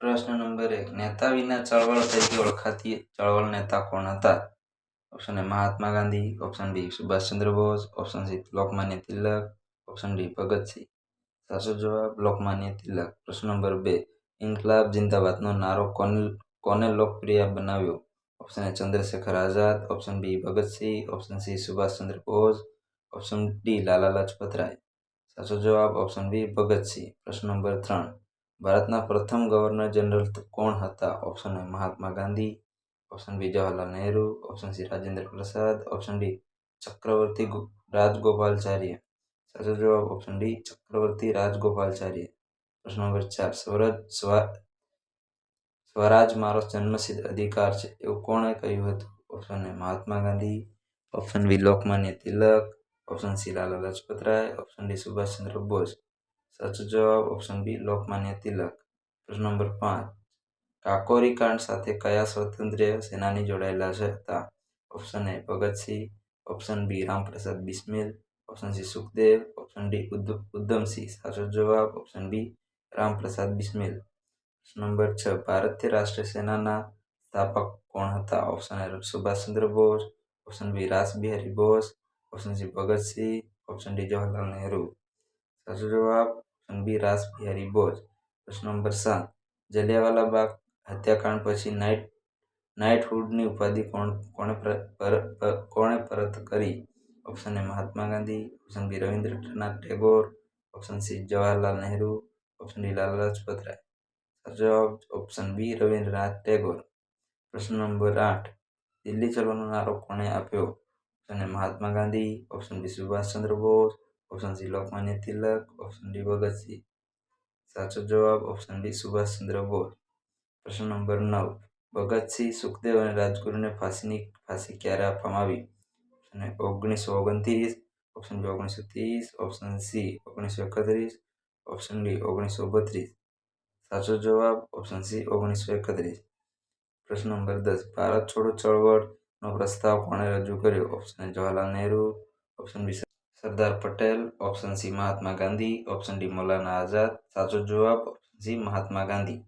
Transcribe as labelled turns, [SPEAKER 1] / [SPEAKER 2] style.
[SPEAKER 1] પ્રશ્ન નંબર 1. નેતા વિના ચળવળ તરીકે ઓળખાતી ચળવળ નેતા કોણ હતા? Option A Mahatma Gandhi, option B Subhash Chandra Bose, option C Lokmanya Tilak, option D Bhagat Singh. સાચો જવાબ લોકમાન્ય તિલક. પ્રશ્ન નંબર 2. ઇન્કલાબ જિંદાબાદનો નારો કોને લોકપ્રિય બનાવ્યો? Option A Chandrashekhar Azad, option B Bhagat Singh, option C Subhash Chandra Bose, option D Lala Lajpat Rai. સાચો જવાબ ઓપ્શન બી ભગતસિંહ. પ્રશ્ન નંબર 3. ભારતના પ્રથમ ગવર્નર જનરલ કોણ હતા? Option A Mahatma Gandhi, option B Jawaharlal Nehru, option C Rajendra Prasad, option D ચક્રવર્તી રાજગોપાલાચાર્ય. સાચો જવાબ ઓપ્શન ડી ચક્રવર્તી રાજગોપાલાચાર્ય. પ્રશ્ન નંબર 4. સ્વરાજ મારો જન્મસિદ્ધ અધિકાર છે એવું કોણે કહ્યું હતું? Option A Mahatma Gandhi, option B Lokmanya Tilak, option C Lala Lajpat Rai, option D Subhash Chandra Bose. સાચો જવાબ ઓપ્શન બી લોકમાન્ય તિલક. પ્રશ્ન નંબર 5. કાકોરી કાંડ સાથે કયા સ્વાતંત્ર્ય સેનાની જોડાયેલા હતા? Option A Bhagat Singh, option B Ramprasad Bismil, option C Sukhdev, option D Udham Singh. સાચો જવાબ ઓપ્શન બી રામપ્રસાદ બિસ્મિલ. પ્રશ્ન નંબર 6. ભારતીય રાષ્ટ્રીય સેનાના સ્થાપક કોણ હતા? Option A Subhash Chandra Bose, option B Rash Behari Bose, option C Bhagat Singh, option D Jawaharlal Nehru. સાચો જવાબ ઓપ્શન બી રાસબિહારી બોઝ. પ્રશ્ન નંબર 7. જલિયાવાલા બાગ હત્યાકાંડ પછી નાઇટહુડની ઉપાધિ કોણે પરત કરી? Option A Mahatma Gandhi, option B Rabindranath Tagore, option C Jawaharlal Nehru, option D Lala Lajpat Rai. સાચો જવાબ ઓપ્શન બી રવિન્દ્રનાથ ટેગોર. પ્રશ્ન નંબર 8. દિલ્હી ચલોનો નારો કોણે આપ્યો? Option A Mahatma Gandhi, option B Subhash Chandra Bose, option C Lokmanya Tilak, option D Bhagat Singh. સાચો જવાબ ઓપ્શન ડી સુભાષચંદ્ર બોઝ. પ્રશ્ન નંબર 9. ભગતસિંહ, સુખદેવ અને રાજગુરુને ફાંસી ક્યારે આપવામાં આવી? Option A 1929, option B 1930, option C 1931, option D 1932. સાચો જવાબ ઓપ્શન સી 1931. પ્રશ્ન નંબર 10. ભારત છોડો ચળવળનો પ્રસ્તાવ કોણે રજૂ કર્યો? Option A Jawaharlal Nehru, option B Sardar Patel, option C Mahatma Gandhi, option D Maulana Azad. સાચો જવાબ ઓપ્શન સી મહાત્મા ગાંધી.